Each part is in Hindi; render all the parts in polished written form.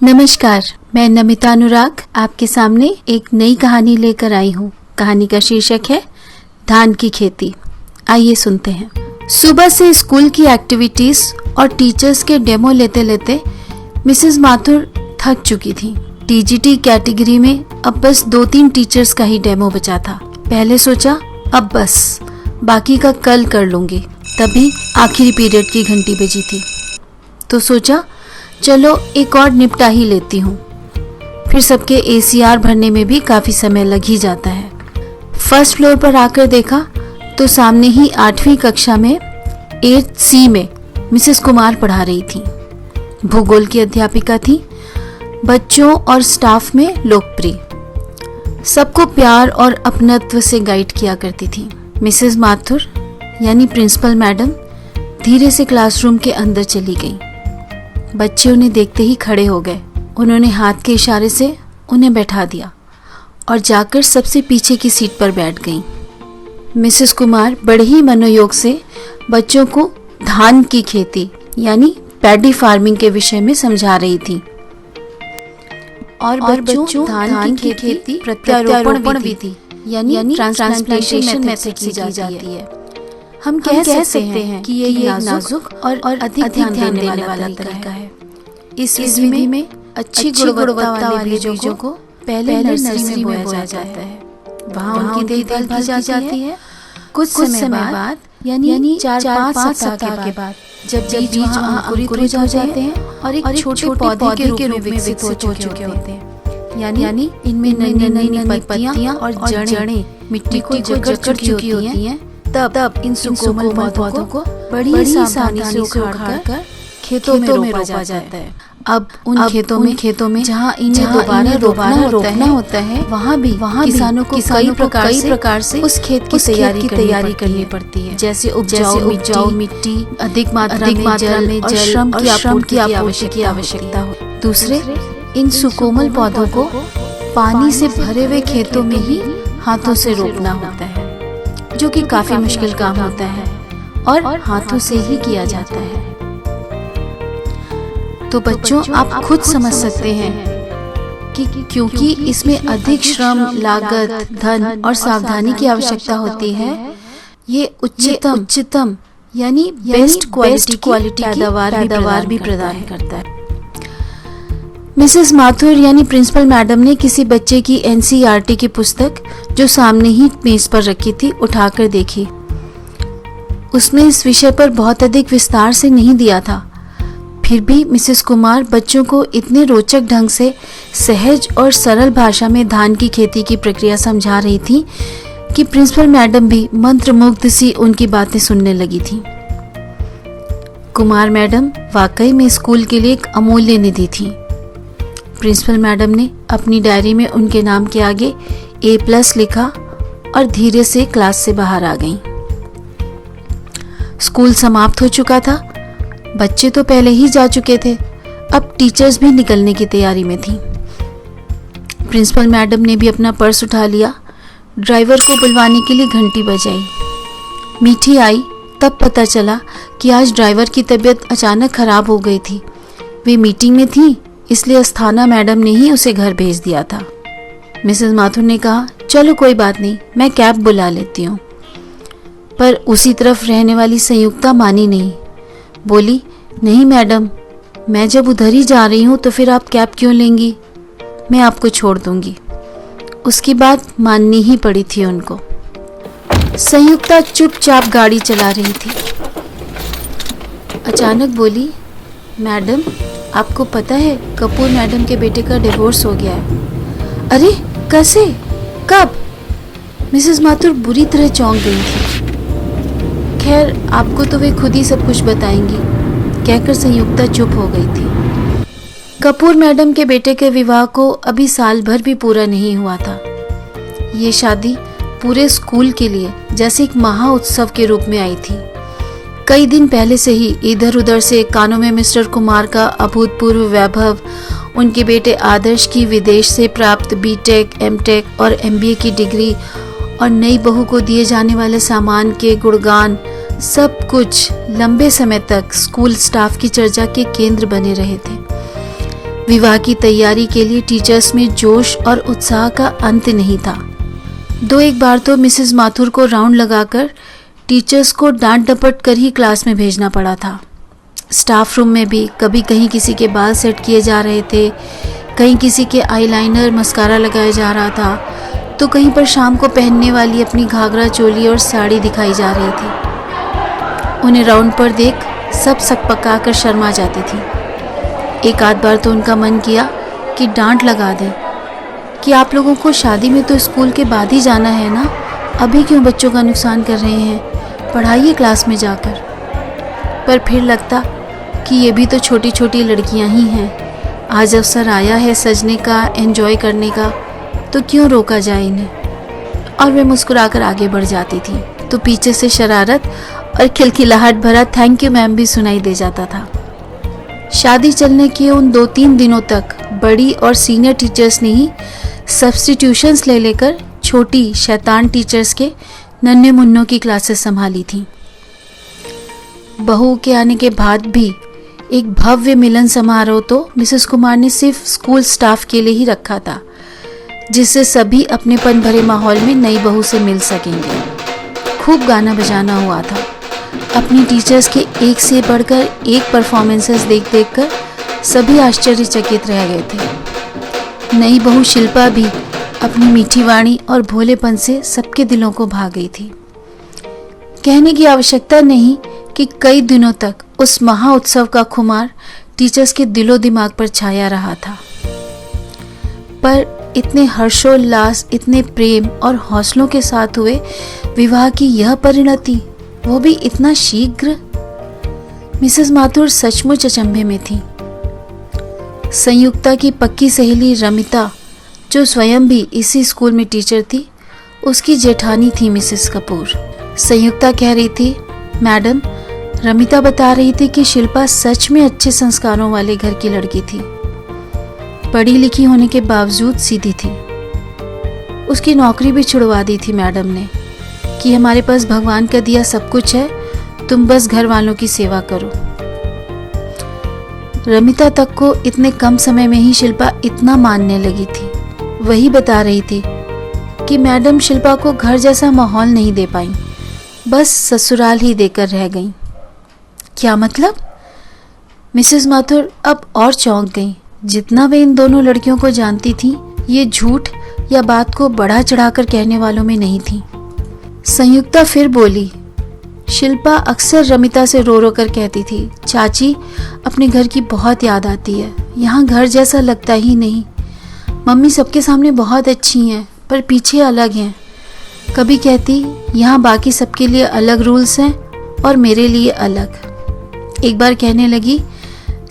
नमस्कार, मैं नमिता अनुराग आपके सामने एक नई कहानी लेकर आई हूँ। कहानी का शीर्षक है धान की खेती। आइए सुनते हैं। सुबह से स्कूल की एक्टिविटीज और टीचर्स के डेमो लेते लेते मिसेस माथुर थक चुकी थी। टीजीटी कैटेगरी में अब बस 2-3 टीचर्स का ही डेमो बचा था। पहले सोचा अब बस बाकी का कल कर लूंगी, तभी आखिरी पीरियड की घंटी बजी थी तो सोचा चलो एक और निपटा ही लेती हूँ। फिर सबके एसीआर भरने में भी काफी समय लग ही जाता है। फर्स्ट फ्लोर पर आकर देखा तो सामने ही 8वीं कक्षा में 8C में मिसेस कुमार पढ़ा रही थी। भूगोल की अध्यापिका थी, बच्चों और स्टाफ में लोकप्रिय, सबको प्यार और अपनत्व से गाइड किया करती थी। मिसेस माथुर यानी प्रिंसिपल मैडम धीरे से क्लासरूम के अंदर चली गई। बच्चे उन्हें देखते ही खड़े हो गए। उन्होंने हाथ के इशारे से उन्हें बैठा दिया और जाकर सबसे पीछे की सीट पर बैठ गईं। मिसेस कुमार बड़े ही मनोयोग से बच्चों को धान की खेती यानी पैडी फार्मिंग के विषय में समझा रही थी और बच्चों धान की खेती प्रत्यारोपण भी थी यानी ट्रांसप्लांटेशन मेथड से की जाती है। हम कह सकते हैं कि ये नाजुक और अधिक ध्यान देने वाला तरीका है। इस विधि में अच्छी गुणवत्ता वाले बीजों को पहले नर्सरी में बोया जाता है, वहाँ उनकी देखभाल की जाती है। कुछ समय बाद यानी 4-5 सप्ताह के बाद जब बीज अंकुरित हो जाते हैं और एक छोटे पौधे के रूप में विकसित हो चुके होते हैं, यानी इनमें नई पत्तियां और जड़ें मिट्टी को जकड़ चुकी होती हैं, तब इन सुकोमल पौधों को बड़ी सावधानी से उखाड़कर खेतों में रोपा जाता है। अब उन खेतों में जहाँ इन्हें दोबारा रोपना होता है, वहाँ किसानों को कई प्रकार से उस खेत की तैयारी करनी पड़ती है, जैसे उपजाऊ मिट्टी, अधिक मात्रा में जल, श्रम की आवश्यकता हो। दूसरे, इन सुकोमल पौधों को पानी से भरे हुए खेतों में ही हाथों से रोपना होता है, जो कि काफी मुश्किल काम होता है और हाथों से ही किया जाता है। तो बच्चों, आप खुद समझ सकते हैं कि क्योंकि इसमें अधिक श्रम, लागत, धन और सावधानी की आवश्यकता होती है, ये उच्चतम यानी बेस्ट क्वालिटी पैदावार भी प्रदान करता है। मिसेस माथुर यानी प्रिंसिपल मैडम ने किसी बच्चे की एनसीईआरटी की पुस्तक जो सामने ही मेज पर रखी थी उठाकर देखी। उसने इस विषय पर बहुत अधिक विस्तार से नहीं दिया था, फिर भी मिसेस कुमार बच्चों को इतने रोचक ढंग से सहज और सरल भाषा में धान की खेती की प्रक्रिया समझा रही थी कि प्रिंसिपल मैडम भी मंत्रमुग्ध सी उनकी बातें सुनने लगी थी। कुमार मैडम वाकई में स्कूल के लिए एक अमूल्य निधि थी। प्रिंसिपल मैडम ने अपनी डायरी में उनके नाम के आगे A+ लिखा और धीरे से क्लास से बाहर आ गईं। स्कूल समाप्त हो चुका था। बच्चे तो पहले ही जा चुके थे, अब टीचर्स भी निकलने की तैयारी में थी। प्रिंसिपल मैडम ने भी अपना पर्स उठा लिया। ड्राइवर को बुलवाने के लिए घंटी बजाई। मीठी आई तब पता चला कि आज ड्राइवर की तबीयत अचानक खराब हो गई थी। वे मीटिंग में थी, इसलिए अस्थाना मैडम ने ही उसे घर भेज दिया था। मिसेस माथुर ने कहा, चलो कोई बात नहीं, मैं कैब बुला लेती हूँ। पर उसी तरफ रहने वाली संयुक्ता मानी नहीं। बोली, नहीं मैडम, मैं जब उधर ही जा रही हूँ तो फिर आप कैब क्यों लेंगी? मैं आपको छोड़ दूंगी। उसकी बात माननी ही पड़ी थी उनको। संयुक्ता चुपचाप गाड़ी चला रही थी। अचानक बोली, मैडम, आपको पता है कपूर मैडम के बेटे का डिवोर्स हो गया है। अरे कैसे, कब? मिसेस माथुर बुरी तरह चौंक गई थी। खैर, आपको तो वे खुद ही सब कुछ बताएंगी, कहकर संयुक्ता चुप हो गई थी। कपूर मैडम के बेटे के विवाह को अभी साल भर भी पूरा नहीं हुआ था। ये शादी पूरे स्कूल के लिए जैसे एक महा उत्सव के रूप में आई थी। कई दिन पहले से ही इधर उधर से कानों में मिस्टर कुमार का अभूतपूर्व वैभव, उनके बेटे आदर्श की विदेश से प्राप्त बीटेक, एमटेक और एमबीए की डिग्री और नई बहू को दिए जाने वाले सामान के गुणगान, सब कुछ लंबे समय तक स्कूल स्टाफ की चर्चा के केंद्र बने रहे थे। विवाह की तैयारी के लिए टीचर्स में जोश और उत्साह का अंत नहीं था। दो एक बार तो मिसेस माथुर को राउंड लगाकर टीचर्स को डांट डपट कर ही क्लास में भेजना पड़ा था। स्टाफ रूम में भी कभी कहीं किसी के बाल सेट किए जा रहे थे, कहीं किसी के आईलाइनर मस्कारा लगाया जा रहा था, तो कहीं पर शाम को पहनने वाली अपनी घाघरा चोली और साड़ी दिखाई जा रही थी। उन्हें राउंड पर देख सब सकपका कर शर्मा जाती थी। एक आध बार तो उनका मन किया कि डांट लगा दें कि आप लोगों को शादी में तो स्कूल के बाद ही जाना है ना, अभी क्यों बच्चों का नुकसान कर रहे हैं, पढ़ाइए क्लास में जाकर। पर फिर लगता कि ये भी तो छोटी छोटी लड़कियां ही हैं, आज अवसर आया है सजने का, एंजॉय करने का, तो क्यों रोका जाए इन्हें। और वे मुस्कुराकर आगे बढ़ जाती थी तो पीछे से शरारत और खिलखिलाहट भरा थैंक यू मैम भी सुनाई दे जाता था। शादी चलने के उन 2-3 दिनों तक बड़ी और सीनियर टीचर्स ने ही सब्स्टिट्यूशंस ले लेकर छोटी शैतान टीचर्स के नन्हे मुन्नों की क्लासेस संभाली थीं। बहू के आने के बाद भी एक भव्य मिलन समारोह तो मिसेस कुमार ने सिर्फ स्कूल स्टाफ के लिए ही रखा था, जिससे सभी अपनेपन भरे माहौल में नई बहू से मिल सकेंगे। खूब गाना बजाना हुआ था। अपनी टीचर्स के एक से बढ़कर एक परफॉर्मेंसेस देख देख कर सभी आश्चर्यचकित रह गए थे। नई बहू शिल्पा भी अपनी मीठी वाणी और भोलेपन से सबके दिलों को भा गई थी। कहने की आवश्यकता नहीं कि कई दिनों तक उस महा उत्सव का खुमार टीचर्स के दिलो दिमाग पर छाया रहा था। पर इतने हर्षोल्लास, इतने प्रेम और हौसलों के साथ हुए विवाह की यह परिणति, वो भी इतना शीघ्र। मिसेस माथुर सचमुच अचंभे में थी। संयुक्ता की पक्की सहेली रमिता, जो स्वयं भी इसी स्कूल में टीचर थी, उसकी जेठानी थी मिसेस कपूर। संयुक्ता कह रही थी, मैडम, रमिता बता रही थी कि शिल्पा सच में अच्छे संस्कारों वाले घर की लड़की थी। पढ़ी लिखी होने के बावजूद सीधी थी। उसकी नौकरी भी छुड़वा दी थी मैडम ने कि हमारे पास भगवान का दिया सब कुछ है, तुम बस घर वालों की सेवा करो। रमिता तक को इतने कम समय में ही शिल्पा इतना मानने लगी थी। वही बता रही थी कि मैडम शिल्पा को घर जैसा माहौल नहीं दे पाई, बस ससुराल ही देकर रह गईं। क्या मतलब? मिसेस माथुर अब और चौंक गईं। जितना वे इन दोनों लड़कियों को जानती थीं, ये झूठ या बात को बढ़ा चढ़ाकर कहने वालों में नहीं थी। संयुक्ता फिर बोली, शिल्पा अक्सर रमिता से रो रो कर कहती थी, चाची, अपने घर की बहुत याद आती है, यहाँ घर जैसा लगता ही नहीं। मम्मी सबके सामने बहुत अच्छी हैं, पर पीछे अलग हैं। कभी कहती, यहाँ बाकी सबके लिए अलग रूल्स हैं और मेरे लिए अलग। एक बार कहने लगी,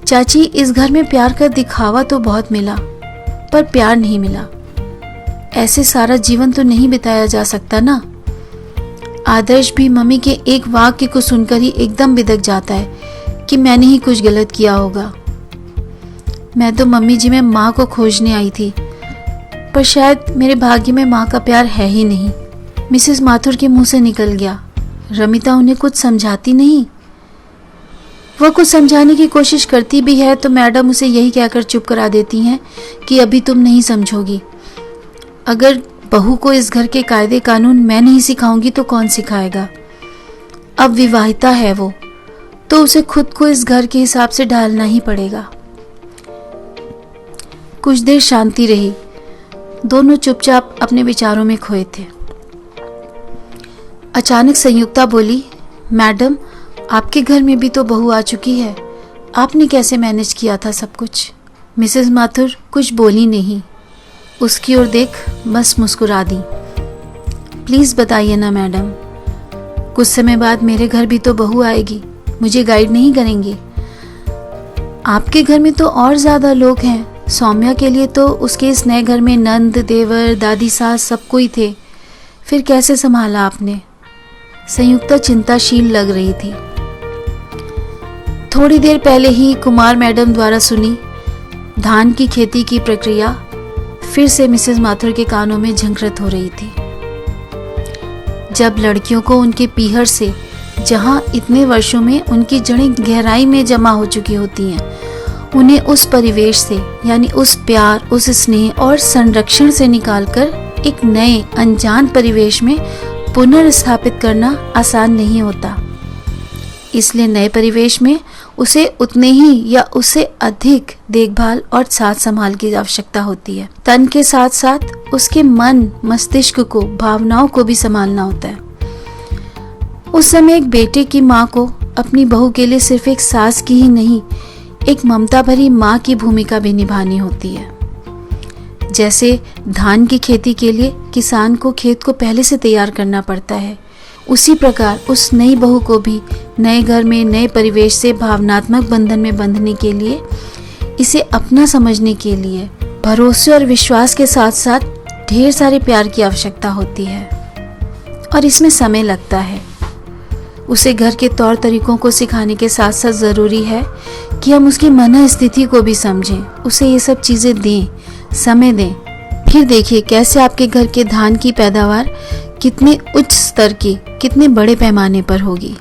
चाची, इस घर में प्यार का दिखावा तो बहुत मिला, पर प्यार नहीं मिला। ऐसे सारा जीवन तो नहीं बिताया जा सकता ना। आदर्श भी मम्मी के एक वाक्य को सुनकर ही एकदम बिदक जाता है कि मैंने ही कुछ गलत किया होगा। मैं तो मम्मी जी में माँ को खोजने आई थी, पर शायद मेरे भाग्य में माँ का प्यार है ही नहीं। मिसेस माथुर के मुंह से निकल गया, रमिता उन्हें कुछ समझाती नहीं। वह कुछ समझाने की कोशिश करती भी है तो मैडम उसे यही कहकर चुप करा देती हैं कि अभी तुम नहीं समझोगी। अगर बहू को इस घर के कायदे कानून मैं नहीं सिखाऊंगी तो कौन सिखाएगा। अब विवाहिता है वो, तो उसे खुद को इस घर के हिसाब से ढालना ही पड़ेगा। कुछ देर शांति रही। दोनों चुपचाप अपने विचारों में खोए थे। अचानक संयुक्ता बोली, मैडम, आपके घर में भी तो बहू आ चुकी है, आपने कैसे मैनेज किया था सब कुछ? मिसेस माथुर कुछ बोली नहीं, उसकी ओर देख बस मुस्कुरा दी। प्लीज बताइए ना मैडम, कुछ समय बाद मेरे घर भी तो बहू आएगी, मुझे गाइड नहीं करेंगी? आपके घर में तो और ज्यादा लोग हैं। सौम्या के लिए तो उसके इस नए घर में नंद, देवर, दादी, सास सब कोई थे, फिर कैसे संभाला आपने? संयुक्ता चिंताशील लग रही थी। थोड़ी देर पहले ही कुमार मैडम द्वारा सुनी धान की खेती की प्रक्रिया फिर से मिसेस माथुर के कानों में झंकृत हो रही थी। जब लड़कियों को उनके पीहर से, जहां इतने वर्षों में उनकी जड़ें गहराई में जमा हो चुकी होती हैं, उन्हें उस परिवेश से यानी उस प्यार, उस स्नेह और संरक्षण से निकालकर एक नए अनजान परिवेश में पुनर्स्थापित करना आसान नहीं होता। इसलिए नए परिवेश में उसे उतने ही या उससे अधिक देखभाल और साथ संभाल की आवश्यकता होती है। तन के साथ साथ उसके मन, मस्तिष्क को, भावनाओं को भी संभालना होता है। उस समय एक बेटे की माँ को अपनी बहू के लिए सिर्फ एक सास की ही नहीं, एक ममता भरी माँ की भूमिका भी निभानी होती है। जैसे धान की खेती के लिए किसान को खेत को पहले से तैयार करना पड़ता है, उसी प्रकार उस नई बहू को भी नए घर में, नए परिवेश से भावनात्मक बंधन में बंधने के लिए, इसे अपना समझने के लिए भरोसे और विश्वास के साथ साथ ढेर सारे प्यार की आवश्यकता होती है और इसमें समय लगता है। उसे घर के तौर तरीकों को सिखाने के साथ साथ ज़रूरी है कि हम उसकी मन स्थिति को भी समझें, उसे ये सब चीज़ें दें, समय दें। फिर देखिए कैसे आपके घर के धान की पैदावार कितने उच्च स्तर की, कितने बड़े पैमाने पर होगी।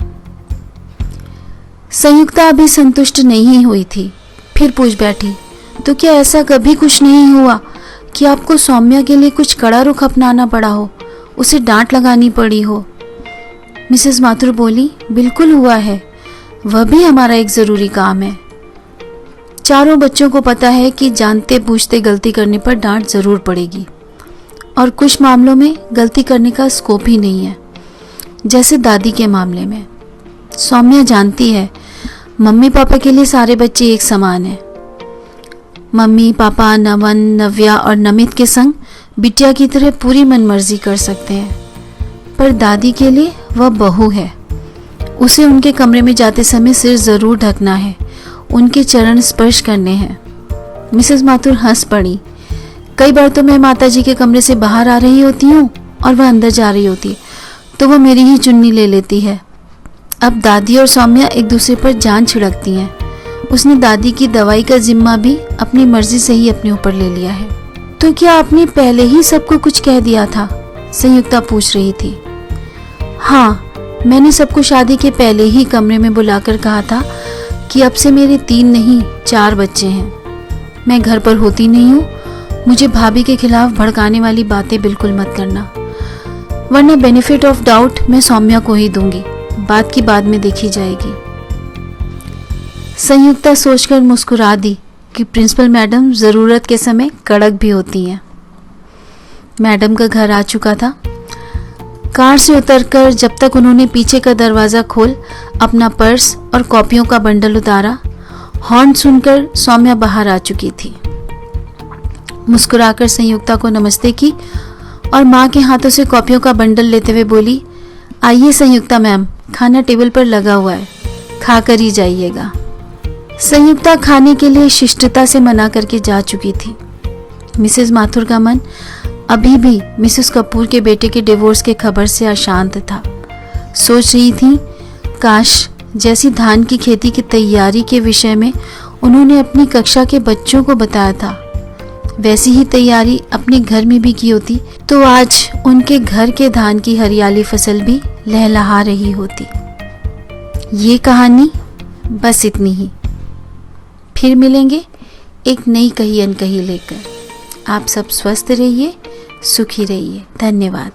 संयुक्ता अभी संतुष्ट नहीं हुई थी, फिर पूछ बैठी, तो क्या ऐसा कभी कुछ नहीं हुआ कि आपको सौम्या के लिए कुछ कड़ा रुख अपनाना पड़ा हो, उसे डांट लगानी पड़ी हो? मिसेस माथुर बोली, बिल्कुल हुआ है, वह भी हमारा एक जरूरी काम है। चारों बच्चों को पता है कि जानते बूझते गलती करने पर डांट जरूर पड़ेगी और कुछ मामलों में गलती करने का स्कोप ही नहीं है, जैसे दादी के मामले में। सौम्या जानती है मम्मी पापा के लिए सारे बच्चे एक समान हैं। मम्मी पापा नमन, नव्या और नमित के संग बिटिया की तरह पूरी मनमर्जी कर सकते हैं, पर दादी के लिए वह बहू है। उसे उनके कमरे में जाते समय सिर जरूर ढकना है, उनके चरण स्पर्श करने हैं। मिसेस माथुर हंस पड़ी। कई बार तो मैं माताजी के कमरे से बाहर आ रही होती हूँ और वह अंदर जा रही होती, तो वह मेरी ही चुन्नी ले लेती है। अब दादी और सौम्या एक दूसरे पर जान छिड़कती हैं। उसने दादी की दवाई का जिम्मा भी अपनी मर्जी से ही अपने ऊपर ले लिया है। तो क्या आपने पहले ही सबको कुछ कह दिया था? संयुक्ता पूछ रही थी। हाँ, मैंने सबको शादी के पहले ही कमरे में बुलाकर कहा था कि अब से मेरे 3 नहीं 4 बच्चे हैं। मैं घर पर होती नहीं हूँ, मुझे भाभी के खिलाफ भड़काने वाली बातें बिल्कुल मत करना, वरना बेनिफिट ऑफ डाउट मैं सौम्या को ही दूंगी, बात की बाद में देखी जाएगी। संयुक्ता सोचकर मुस्कुरा दी कि प्रिंसिपल मैडम जरूरत के समय कड़क भी होती हैं। मैडम का घर आ चुका था। कार से उतरकर जब तक उन्होंने पीछे का दरवाजा खोल अपना पर्स और कॉपियों का बंडल उतारा, हॉर्न सुनकर सौम्या बाहर आ चुकी थी। मुस्कुराकर संयुक्ता को नमस्ते की और माँ के हाथों से कॉपियों का बंडल लेते हुए बोली, आइए संयुक्ता मैम, खाना टेबल पर लगा हुआ है, खाकर ही जाइएगा। संयुक्ता खाने के लिए शिष्टता से मना करके जा चुकी थी। मिसेस माथुर का मन अभी भी मिसेस कपूर के बेटे के डिवोर्स के खबर से अशांत था। सोच रही थी काश जैसी धान की खेती की तैयारी के विषय में उन्होंने अपनी कक्षा के बच्चों को बताया था, वैसी ही तैयारी अपने घर में भी की होती तो आज उनके घर के धान की हरियाली फसल भी लहलहा रही होती। ये कहानी बस इतनी ही। फिर मिलेंगे एक नई कही अनकही लेकर। आप सब स्वस्थ रहिए, सुखी रहिए। धन्यवाद।